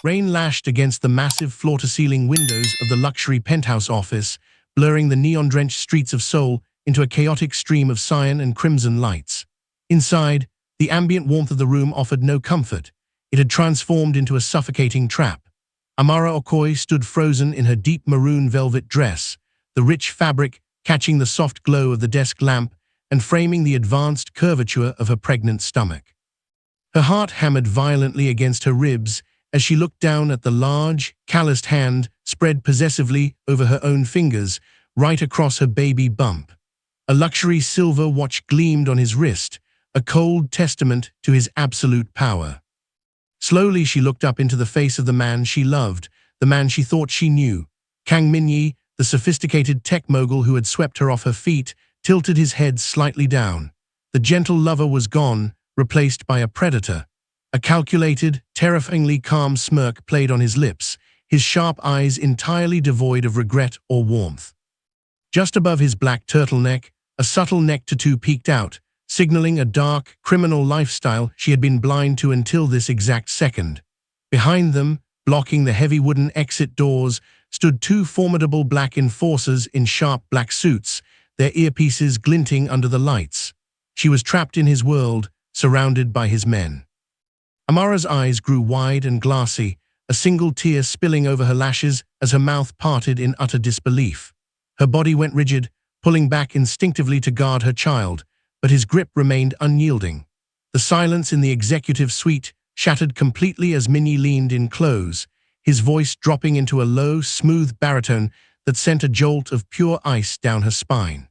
Rain lashed against the massive floor-to-ceiling windows of the luxury penthouse office, blurring the neon-drenched streets of Seoul into a chaotic stream of cyan and crimson lights. Inside, the ambient warmth of the room offered no comfort. It had transformed into a suffocating trap. Amara Okoi stood frozen in her deep maroon velvet dress, the rich fabric catching the soft glow of the desk lamp and framing the advanced curvature of her pregnant stomach. Her heart hammered violently against her ribs as she looked down at the large, calloused hand spread possessively over her own fingers, right across her baby bump. A luxury silver watch gleamed on his wrist, a cold testament to his absolute power. Slowly she looked up into the face of the man she loved, the man she thought she knew. Kang Min-yi, the sophisticated tech mogul who had swept her off her feet, tilted his head slightly down. The gentle lover was gone, replaced by a predator. A calculated, terrifyingly calm smirk played on his lips, his sharp eyes entirely devoid of regret or warmth. Just above his black turtleneck, a subtle neck tattoo peeked out, signaling a dark, criminal lifestyle she had been blind to until this exact second. Behind them, blocking the heavy wooden exit doors, stood two formidable black enforcers in sharp black suits, their earpieces glinting under the lights. She was trapped in his world, surrounded by his men. Amara's eyes grew wide and glassy, a single tear spilling over her lashes as her mouth parted in utter disbelief. Her body went rigid, pulling back instinctively to guard her child, but his grip remained unyielding. The silence in the executive suite shattered completely as Min-yi leaned in close, his voice dropping into a low, smooth baritone that sent a jolt of pure ice down her spine.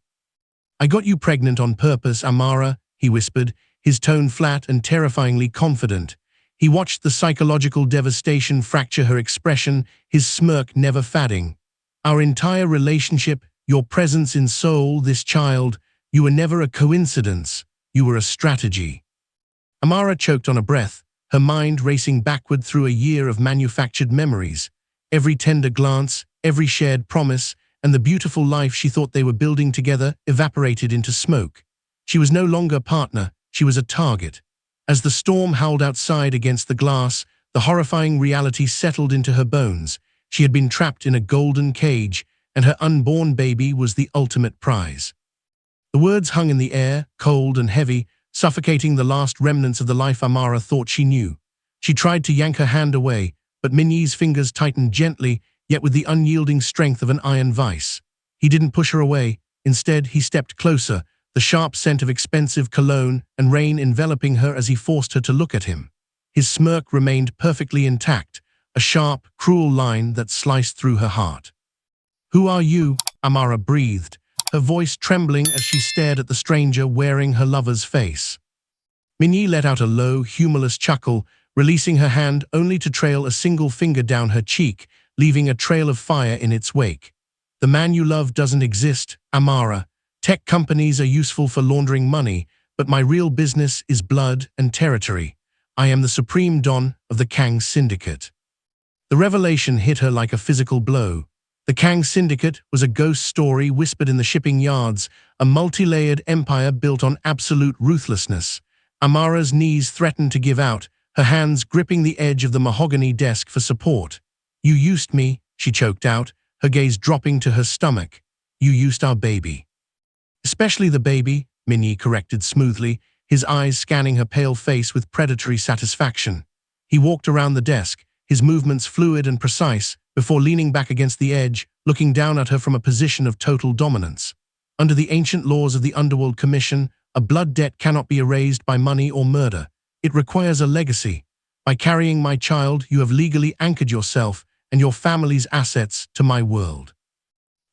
"I got you pregnant on purpose, Amara," he whispered, his tone flat and terrifyingly confident. He watched the psychological devastation fracture her expression, his smirk never fading. "Our entire relationship, your presence in Seoul, this child, you were never a coincidence, you were a strategy." Amara choked on a breath, her mind racing backward through a year of manufactured memories. Every tender glance, every shared promise, and the beautiful life she thought they were building together evaporated into smoke. She was no longer a partner, she was a target. As the storm howled outside against the glass, the horrifying reality settled into her bones. She had been trapped in a golden cage, and her unborn baby was the ultimate prize. The words hung in the air, cold and heavy, suffocating the last remnants of the life Amara thought she knew. She tried to yank her hand away, but Min-yi's fingers tightened gently, yet with the unyielding strength of an iron vice. He didn't push her away. Instead, he stepped closer, the sharp scent of expensive cologne and rain enveloping her as he forced her to look at him. His smirk remained perfectly intact, a sharp, cruel line that sliced through her heart. "Who are you?" Amara breathed, her voice trembling as she stared at the stranger wearing her lover's face. Min-yi let out a low, humorless chuckle, releasing her hand only to trail a single finger down her cheek, leaving a trail of fire in its wake. "The man you love doesn't exist, Amara. Tech companies are useful for laundering money, but my real business is blood and territory. I am the supreme don of the Kang Syndicate." The revelation hit her like a physical blow. The Kang Syndicate was a ghost story whispered in the shipping yards, a multi-layered empire built on absolute ruthlessness. Amara's knees threatened to give out, her hands gripping the edge of the mahogany desk for support. "You used me," she choked out, her gaze dropping to her stomach. "You used our baby." "Especially the baby," Min-yi corrected smoothly, his eyes scanning her pale face with predatory satisfaction. He walked around the desk, his movements fluid and precise, before leaning back against the edge, looking down at her from a position of total dominance. "Under the ancient laws of the Underworld Commission, a blood debt cannot be erased by money or murder. It requires a legacy. By carrying my child, you have legally anchored yourself and your family's assets to my world.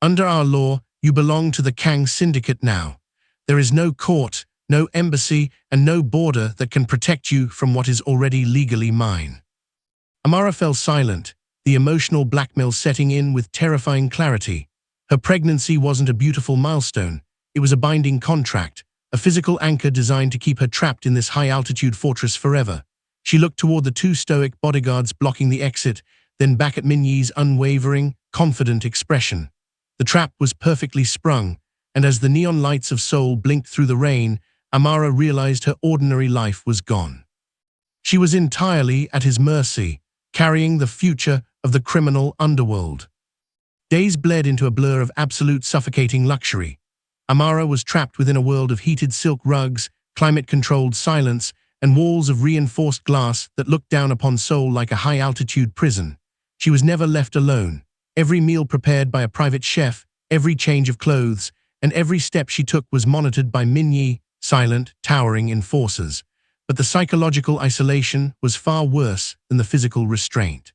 Under our law, you belong to the Kang Syndicate now. There is no court, no embassy, and no border that can protect you from what is already legally mine." Amara fell silent, the emotional blackmail setting in with terrifying clarity. Her pregnancy wasn't a beautiful milestone. It was a binding contract, a physical anchor designed to keep her trapped in this high-altitude fortress forever. She looked toward the two stoic bodyguards blocking the exit, then back at Min-yi's unwavering, confident expression. The trap was perfectly sprung, and as the neon lights of Seoul blinked through the rain, Amara realized her ordinary life was gone. She was entirely at his mercy, carrying the future of the criminal underworld. Days bled into a blur of absolute suffocating luxury. Amara was trapped within a world of heated silk rugs, climate-controlled silence, and walls of reinforced glass that looked down upon Seoul like a high-altitude prison. She was never left alone. Every meal prepared by a private chef, every change of clothes, and every step she took was monitored by Min-yi, silent, towering enforcers. But the psychological isolation was far worse than the physical restraint.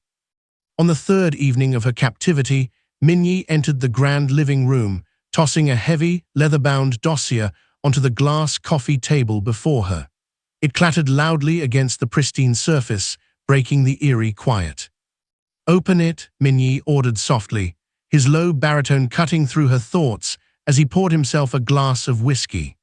On the third evening of her captivity, Min-yi entered the grand living room, tossing a heavy, leather-bound dossier onto the glass coffee table before her. It clattered loudly against the pristine surface, breaking the eerie quiet. "Open it," Min-yi ordered softly, his low baritone cutting through her thoughts as he poured himself a glass of whiskey.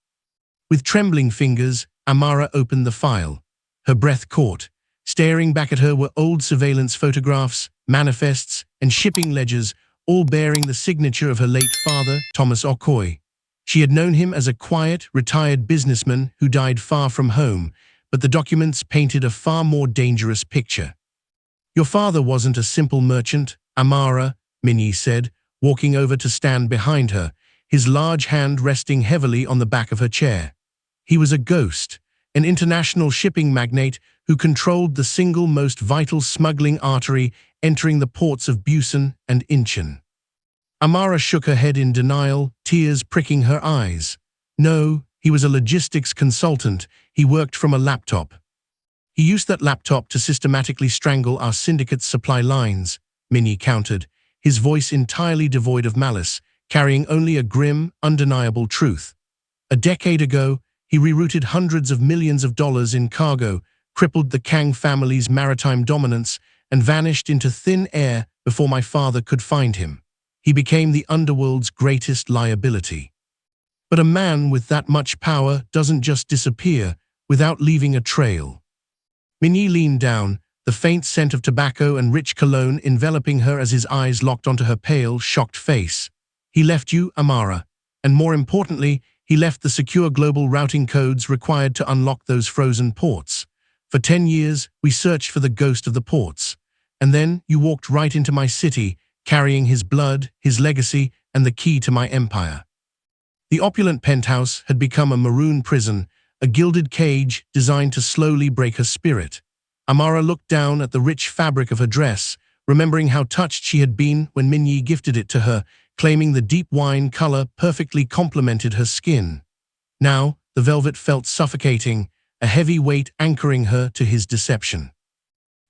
With trembling fingers, Amara opened the file. Her breath caught. Staring back at her were old surveillance photographs, manifests, and shipping ledgers, all bearing the signature of her late father, Thomas Okoye. She had known him as a quiet, retired businessman who died far from home, but the documents painted a far more dangerous picture. "Your father wasn't a simple merchant, Amara," Min-yi said, walking over to stand behind her, his large hand resting heavily on the back of her chair. "He was a ghost, an international shipping magnate who controlled the single most vital smuggling artery entering the ports of Busan and Incheon." Amara shook her head in denial, tears pricking her eyes. "No, he was a logistics consultant. He worked from a laptop. He used that laptop to systematically strangle our syndicate's supply lines," Min-yi countered, his voice entirely devoid of malice, carrying only a grim, undeniable truth. "A decade ago, he rerouted hundreds of millions of dollars in cargo, crippled the Kang family's maritime dominance, and vanished into thin air before my father could find him. He became the underworld's greatest liability. But a man with that much power doesn't just disappear without leaving a trail." Min-yi leaned down, the faint scent of tobacco and rich cologne enveloping her as his eyes locked onto her pale, shocked face. "He left you, Amara, and more importantly, he left the secure global routing codes required to unlock those frozen ports. For 10 years, we searched for the ghost of the ports. And then you walked right into my city, carrying his blood, his legacy, and the key to my empire." The opulent penthouse had become a maroon prison, a gilded cage designed to slowly break her spirit. Amara looked down at the rich fabric of her dress, remembering how touched she had been when Min-yi gifted it to her, claiming the deep wine color perfectly complemented her skin. Now, the velvet felt suffocating, a heavy weight anchoring her to his deception.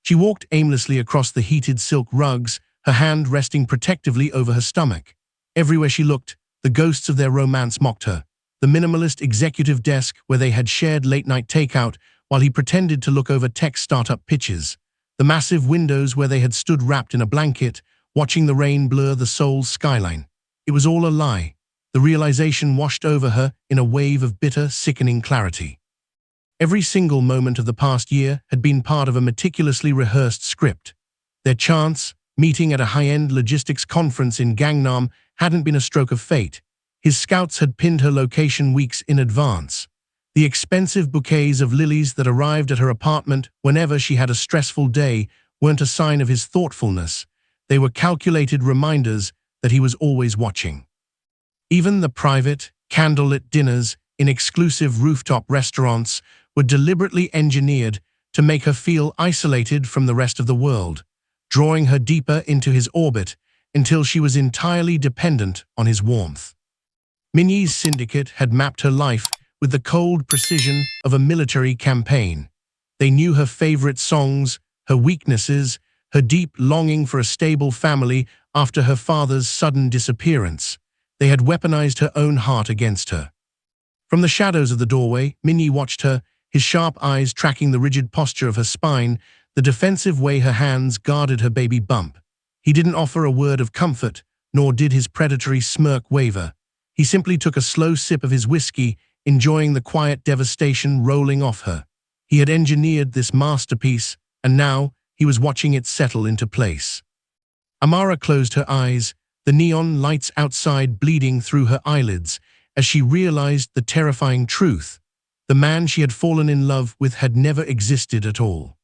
She walked aimlessly across the heated silk rugs, her hand resting protectively over her stomach. Everywhere she looked, the ghosts of their romance mocked her. The minimalist executive desk where they had shared late-night takeout while he pretended to look over tech startup pitches. The massive windows where they had stood wrapped in a blanket, watching the rain blur the Seoul skyline. It was all a lie. The realization washed over her in a wave of bitter, sickening clarity. Every single moment of the past year had been part of a meticulously rehearsed script. Their chance, meeting at a high-end logistics conference in Gangnam, hadn't been a stroke of fate. His scouts had pinned her location weeks in advance. The expensive bouquets of lilies that arrived at her apartment whenever she had a stressful day weren't a sign of his thoughtfulness. They were calculated reminders that he was always watching. Even the private, candlelit dinners in exclusive rooftop restaurants were deliberately engineered to make her feel isolated from the rest of the world, drawing her deeper into his orbit until she was entirely dependent on his warmth. Min-yi's syndicate had mapped her life with the cold precision of a military campaign. They knew her favorite songs, her weaknesses, her deep longing for a stable family after her father's sudden disappearance. They had weaponized her own heart against her. From the shadows of the doorway, Min-yi watched her, his sharp eyes tracking the rigid posture of her spine, the defensive way her hands guarded her baby bump. He didn't offer a word of comfort, nor did his predatory smirk waver. He simply took a slow sip of his whiskey, enjoying the quiet devastation rolling off her. He had engineered this masterpiece, and now he was watching it settle into place. Amara closed her eyes, the neon lights outside bleeding through her eyelids, as she realized the terrifying truth. The man she had fallen in love with had never existed at all.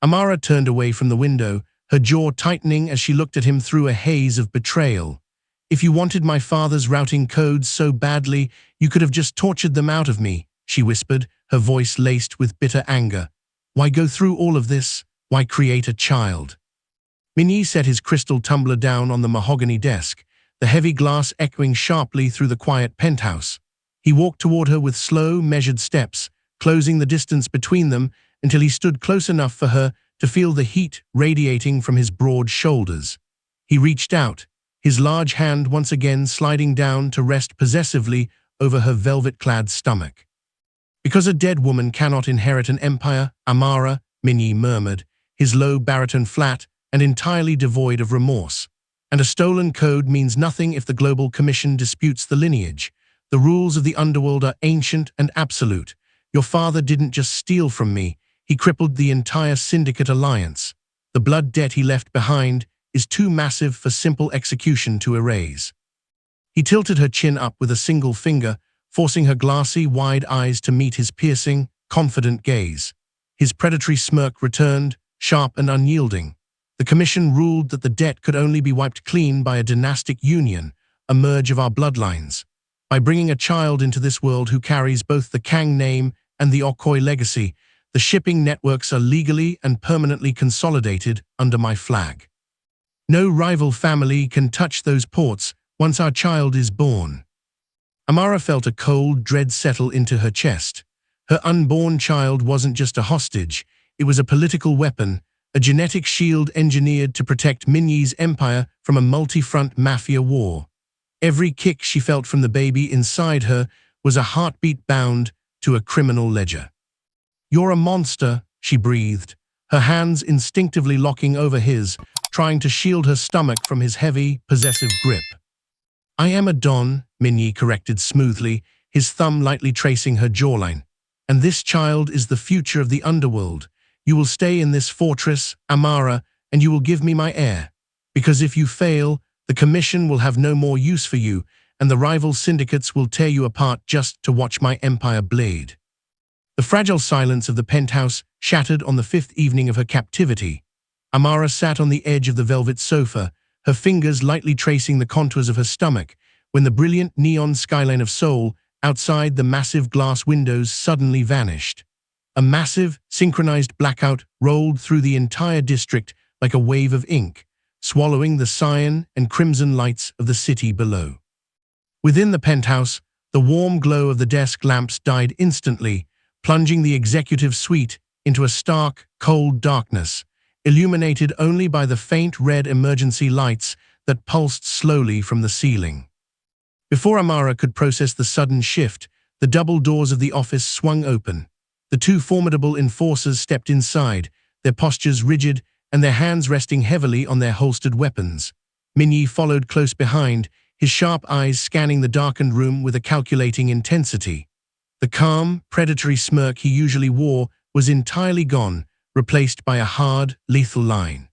Amara turned away from the window, her jaw tightening as she looked at him through a haze of betrayal. "If you wanted my father's routing codes so badly, you could have just tortured them out of me," she whispered, her voice laced with bitter anger. "Why go through all of this? Why create a child?" Minyi set his crystal tumbler down on the mahogany desk, the heavy glass echoing sharply through the quiet penthouse. He walked toward her with slow, measured steps, closing the distance between them until he stood close enough for her to feel the heat radiating from his broad shoulders. He reached out, his large hand once again sliding down to rest possessively over her velvet-clad stomach. "Because a dead woman cannot inherit an empire, Amara," Minyi murmured, his low baritone flat and entirely devoid of remorse. "And a stolen code means nothing if the Global Commission disputes the lineage. The rules of the underworld are ancient and absolute. Your father didn't just steal from me, he crippled the entire syndicate alliance. The blood debt he left behind is too massive for simple execution to erase." He tilted her chin up with a single finger, forcing her glassy, wide eyes to meet his piercing, confident gaze. His predatory smirk returned, sharp and unyielding. "The Commission ruled that the debt could only be wiped clean by a dynastic union, a merge of our bloodlines. By bringing a child into this world who carries both the Kang name and the Okoi legacy, the shipping networks are legally and permanently consolidated under my flag. No rival family can touch those ports once our child is born." Amara felt a cold dread settle into her chest. Her unborn child wasn't just a hostage, it was a political weapon, a genetic shield engineered to protect Minyi's empire from a multi-front mafia war. Every kick she felt from the baby inside her was a heartbeat bound to a criminal ledger. "You're a monster," she breathed, her hands instinctively locking over his, trying to shield her stomach from his heavy, possessive grip. "I am a don," Minyi corrected smoothly, his thumb lightly tracing her jawline. "And this child is the future of the underworld. You will stay in this fortress, Amara, and you will give me my heir. Because if you fail, the Commission will have no more use for you, and the rival syndicates will tear you apart just to watch my empire bleed." The fragile silence of the penthouse shattered on the fifth evening of her captivity. Amara sat on the edge of the velvet sofa, her fingers lightly tracing the contours of her stomach, when the brilliant neon skyline of Seoul outside the massive glass windows suddenly vanished. A massive, synchronized blackout rolled through the entire district like a wave of ink, swallowing the cyan and crimson lights of the city below. Within the penthouse, the warm glow of the desk lamps died instantly, plunging the executive suite into a stark, cold darkness, illuminated only by the faint red emergency lights that pulsed slowly from the ceiling. Before Amara could process the sudden shift, the double doors of the office swung open. The two formidable enforcers stepped inside, their postures rigid and their hands resting heavily on their holstered weapons. Minyi followed close behind, his sharp eyes scanning the darkened room with a calculating intensity. The calm, predatory smirk he usually wore was entirely gone, replaced by a hard, lethal line.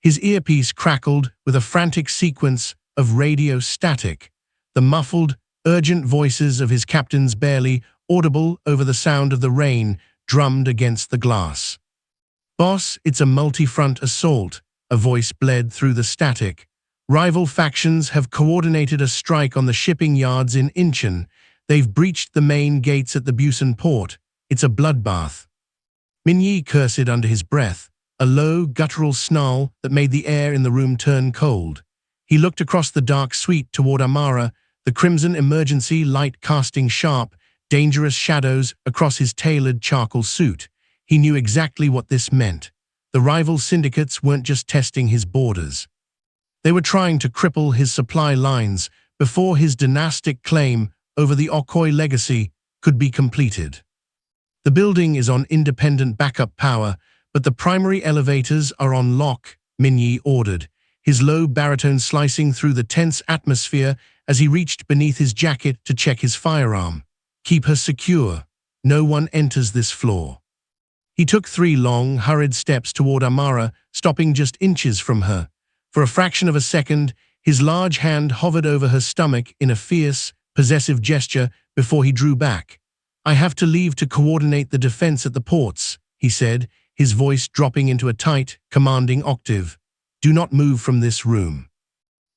His earpiece crackled with a frantic sequence of radio static, the muffled, urgent voices of his captains barely audible over the sound of the rain drummed against the glass. "Boss, it's a multi-front assault," a voice bled through the static. "Rival factions have coordinated a strike on the shipping yards in Incheon. They've breached the main gates at the Busan port. It's a bloodbath." Minyi cursed under his breath, a low, guttural snarl that made the air in the room turn cold. He looked across the dark suite toward Amara, the crimson emergency light casting sharp, dangerous shadows across his tailored charcoal suit. He knew exactly what this meant. The rival syndicates weren't just testing his borders. They were trying to cripple his supply lines before his dynastic claim over the Okoi legacy could be completed. "The building is on independent backup power, but the primary elevators are on lock," Minyi ordered, his low baritone slicing through the tense atmosphere as he reached beneath his jacket to check his firearm. "Keep her secure. No one enters this floor." He took 3 long, hurried steps toward Amara, stopping just inches from her. For a fraction of a second, his large hand hovered over her stomach in a fierce, possessive gesture before he drew back. "I have to leave to coordinate the defense at the ports," he said, his voice dropping into a tight, commanding octave. "Do not move from this room."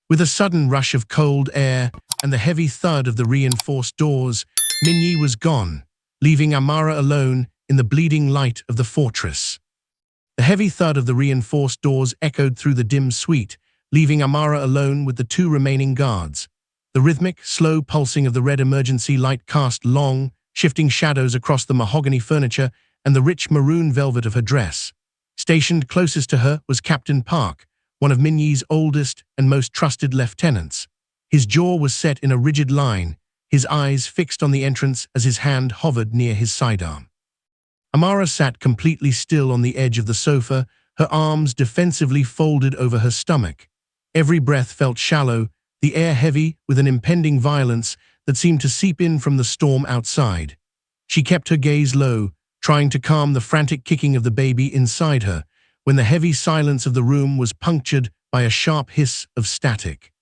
With a sudden rush of cold air and the heavy thud of the reinforced doors, Minyi was gone, leaving Amara alone in the bleeding light of the fortress. The heavy thud of the reinforced doors echoed through the dim suite, leaving Amara alone with the two remaining guards. The rhythmic, slow pulsing of the red emergency light cast long, shifting shadows across the mahogany furniture and the rich maroon velvet of her dress. Stationed closest to her was Captain Park, one of Minyi's oldest and most trusted lieutenants. His jaw was set in a rigid line, his eyes fixed on the entrance as his hand hovered near his sidearm. Amara sat completely still on the edge of the sofa, her arms defensively folded over her stomach. Every breath felt shallow, the air heavy with an impending violence that seemed to seep in from the storm outside. She kept her gaze low, trying to calm the frantic kicking of the baby inside her, when the heavy silence of the room was punctured by a sharp hiss of static.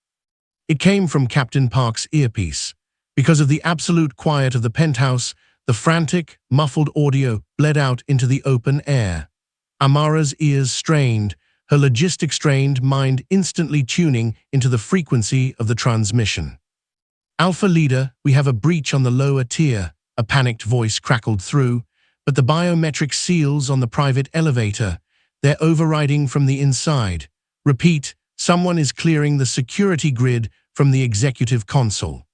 It came from Captain Park's earpiece. Because of the absolute quiet of the penthouse, the frantic, muffled audio bled out into the open air. Amara's ears strained, her logistic-strained mind instantly tuning into the frequency of the transmission. "Alpha Leader, we have a breach on the lower tier," a panicked voice crackled through, "but the biometric seals on the private elevator, they're overriding from the inside. Repeat, someone is clearing the security grid from the executive console."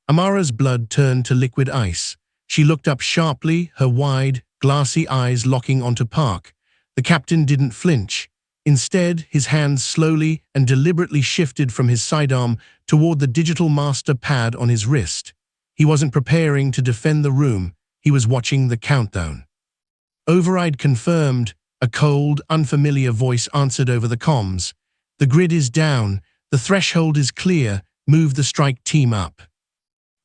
Amara's blood turned to liquid ice. She looked up sharply, her wide, glassy eyes locking onto Park. The captain didn't flinch. Instead, his hands slowly and deliberately shifted from his sidearm toward the digital master pad on his wrist. He wasn't preparing to defend the room, he was watching the countdown. "Override confirmed," a cold, unfamiliar voice answered over the comms. "The grid is down, the threshold is clear, move the strike team up."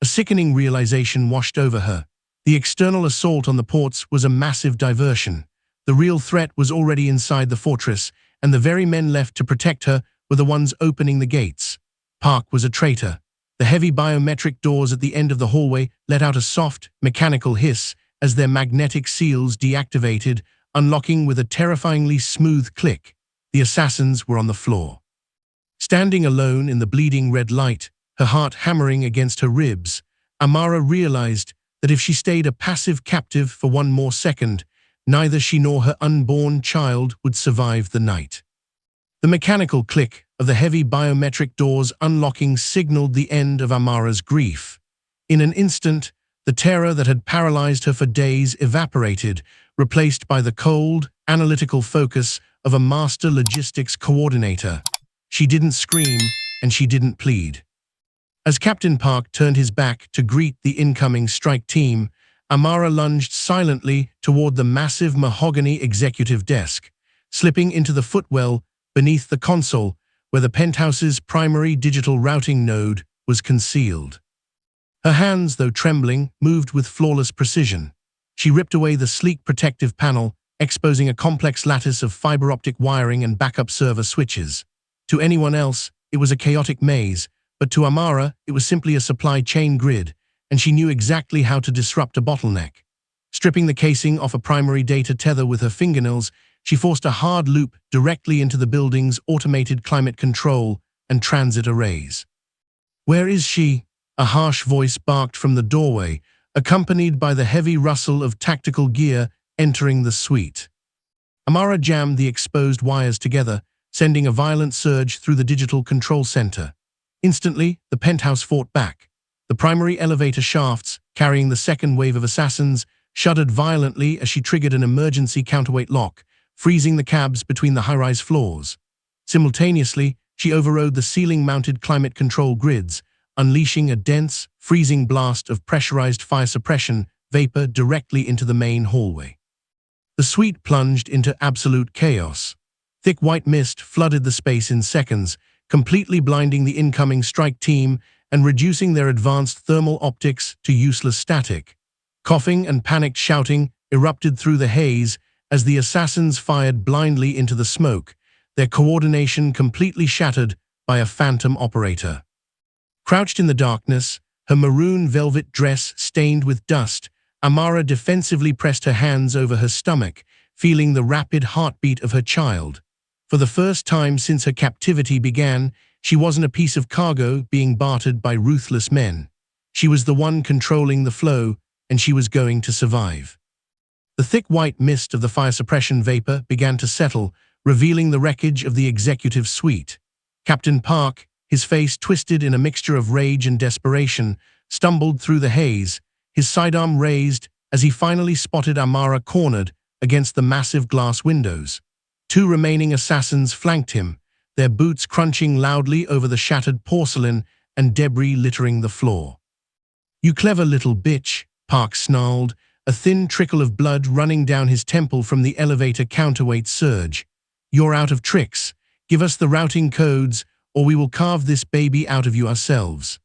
A sickening realization washed over her. The external assault on the ports was a massive diversion. The real threat was already inside the fortress, and the very men left to protect her were the ones opening the gates. Park was a traitor. The heavy biometric doors at the end of the hallway let out a soft, mechanical hiss as their magnetic seals deactivated, unlocking with a terrifyingly smooth click. The assassins were on the floor. Standing alone in the bleeding red light, her heart hammering against her ribs, Amara realized that if she stayed a passive captive for one more second, neither she nor her unborn child would survive the night. The mechanical click of the heavy biometric doors unlocking signaled the end of Amara's grief. In an instant, the terror that had paralyzed her for days evaporated, replaced by the cold, analytical focus of a master logistics coordinator. She didn't scream, and she didn't plead. As Captain Park turned his back to greet the incoming strike team, Amara lunged silently toward the massive mahogany executive desk, slipping into the footwell beneath the console where the penthouse's primary digital routing node was concealed. Her hands, though trembling, moved with flawless precision. She ripped away the sleek protective panel, exposing a complex lattice of fiber optic wiring and backup server switches. To anyone else, it was a chaotic maze, but to Amara, it was simply a supply chain grid, and she knew exactly how to disrupt a bottleneck. Stripping the casing off a primary data tether with her fingernails, she forced a hard loop directly into the building's automated climate control and transit arrays. "Where is she?" a harsh voice barked from the doorway, accompanied by the heavy rustle of tactical gear entering the suite. Amara jammed the exposed wires together, sending a violent surge through the digital control center. Instantly, the penthouse fought back. The primary elevator shafts, carrying the second wave of assassins, shuddered violently as she triggered an emergency counterweight lock, freezing the cabs between the high-rise floors. Simultaneously, she overrode the ceiling-mounted climate control grids, unleashing a dense, freezing blast of pressurized fire suppression vapor directly into the main hallway. The suite plunged into absolute chaos. Thick white mist flooded the space in seconds, completely blinding the incoming strike team and reducing their advanced thermal optics to useless static. Coughing and panicked shouting erupted through the haze as the assassins fired blindly into the smoke, their coordination completely shattered by a phantom operator. Crouched in the darkness, her maroon velvet dress stained with dust, Amara defensively pressed her hands over her stomach, feeling the rapid heartbeat of her child. For the first time since her captivity began, she wasn't a piece of cargo being bartered by ruthless men. She was the one controlling the flow, and she was going to survive. The thick white mist of the fire suppression vapor began to settle, revealing the wreckage of the executive suite. Captain Park, his face twisted in a mixture of rage and desperation, stumbled through the haze, his sidearm raised as he finally spotted Amara cornered against the massive glass windows. Two remaining assassins flanked him, their boots crunching loudly over the shattered porcelain and debris littering the floor. "You clever little bitch," Park snarled, a thin trickle of blood running down his temple from the elevator counterweight surge. "You're out of tricks. Give us the routing codes, or we will carve this baby out of you ourselves."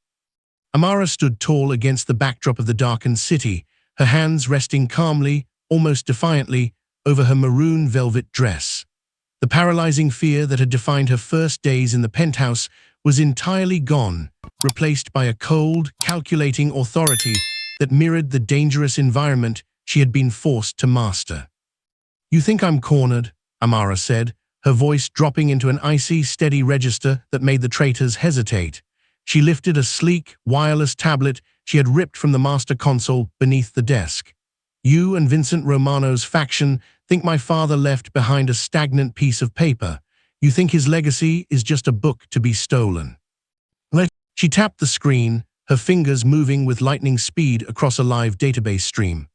Amara stood tall against the backdrop of the darkened city, her hands resting calmly, almost defiantly, over her maroon velvet dress. The paralyzing fear that had defined her first days in the penthouse was entirely gone, replaced by a cold, calculating authority that mirrored the dangerous environment she had been forced to master. "You think I'm cornered?" Amara said, her voice dropping into an icy, steady register that made the traitors hesitate. She lifted a sleek, wireless tablet she had ripped from the master console beneath the desk. "You and Vincent Romano's faction think my father left behind a stagnant piece of paper. You think his legacy is just a book to be stolen." She tapped the screen, her fingers moving with lightning speed across a live database stream.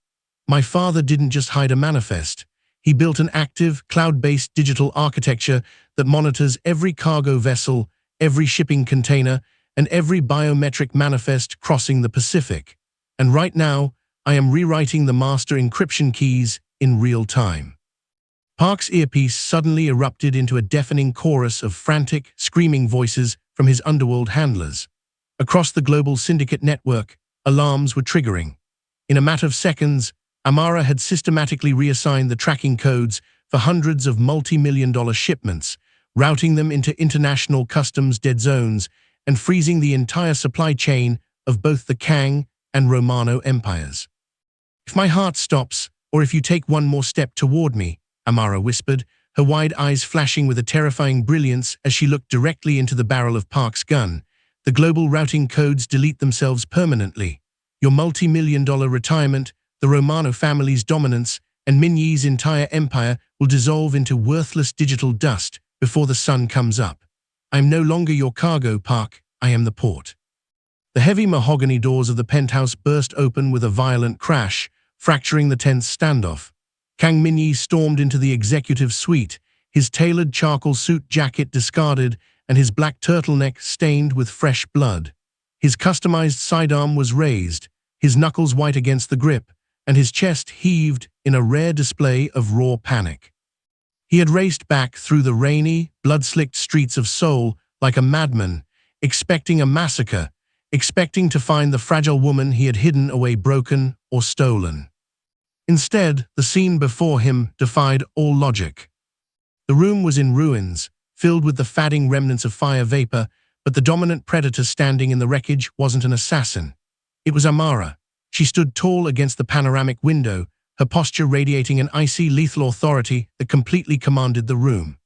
"My father didn't just hide a manifest. He built an active, cloud-based digital architecture that monitors every cargo vessel, every shipping container, and every biometric manifest crossing the Pacific. And right now, I am rewriting the master encryption keys in real time." Park's earpiece suddenly erupted into a deafening chorus of frantic, screaming voices from his underworld handlers. Across the global syndicate network, alarms were triggering. In a matter of seconds, Amara had systematically reassigned the tracking codes for hundreds of multi-million-dollar shipments, routing them into international customs dead zones and freezing the entire supply chain of both the Kang and Romano empires. "If my heart stops, or if you take one more step toward me," Amara whispered, her wide eyes flashing with a terrifying brilliance as she looked directly into the barrel of Park's gun, "the global routing codes delete themselves permanently. Your multi-million-dollar retirement, the Romano family's dominance, and Minyi's entire empire will dissolve into worthless digital dust before the sun comes up. I am no longer your cargo, Park. I am the port." The heavy mahogany doors of the penthouse burst open with a violent crash, fracturing the tense standoff. Kang Minyi stormed into the executive suite, his tailored charcoal suit jacket discarded and his black turtleneck stained with fresh blood. His customized sidearm was raised, his knuckles white against the grip, and his chest heaved in a rare display of raw panic. He had raced back through the rainy, blood-slicked streets of Seoul like a madman, expecting a massacre, expecting to find the fragile woman he had hidden away broken or stolen. Instead, the scene before him defied all logic. The room was in ruins, filled with the fading remnants of fire vapor, but the dominant predator standing in the wreckage wasn't an assassin. It was Amara. She stood tall against the panoramic window, her posture radiating an icy, lethal authority that completely commanded the room.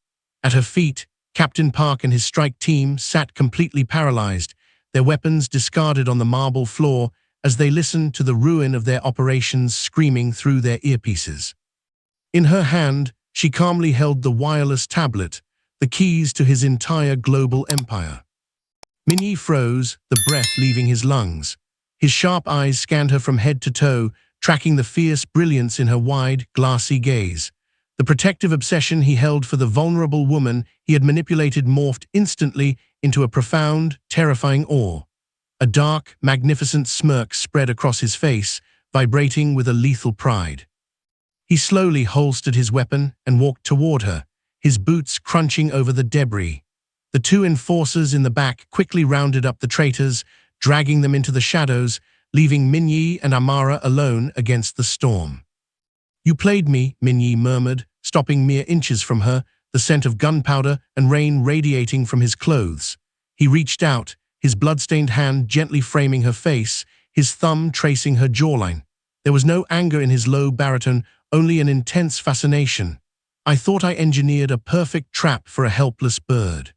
At her feet, Captain Park and his strike team sat completely paralyzed, their weapons discarded on the marble floor as they listened to the ruin of their operations screaming through their earpieces. In her hand, she calmly held the wireless tablet, the keys to his entire global empire. Minyi froze, the breath leaving his lungs. His sharp eyes scanned her from head to toe, tracking the fierce brilliance in her wide, glassy gaze. The protective obsession he held for the vulnerable woman he had manipulated morphed instantly into a profound, terrifying awe. A dark, magnificent smirk spread across his face, vibrating with a lethal pride. He slowly holstered his weapon and walked toward her, his boots crunching over the debris. The two enforcers in the back quickly rounded up the traitors, dragging them into the shadows, leaving Minyi and Amara alone against the storm. "You played me," Minyi murmured, stopping mere inches from her, the scent of gunpowder and rain radiating from his clothes. He reached out, his blood-stained hand gently framing her face, his thumb tracing her jawline. There was no anger in his low baritone, only an intense fascination. I thought I engineered a perfect trap for a helpless bird.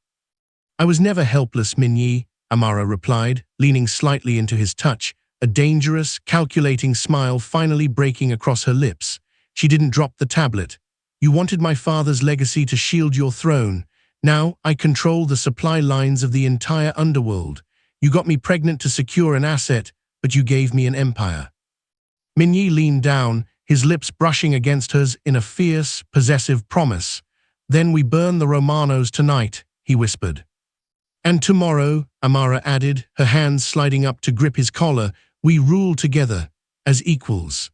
I was never helpless, Minyi, Amara replied, leaning slightly into his touch, a dangerous, calculating smile finally breaking across her lips. She didn't drop the tablet. You wanted my father's legacy to shield your throne. Now I control the supply lines of the entire underworld. You got me pregnant to secure an asset, but you gave me an empire. Minyi leaned down, his lips brushing against hers in a fierce, possessive promise. Then we burn the Romanos tonight, he whispered. And tomorrow, Amara added, her hands sliding up to grip his collar, we rule together, as equals.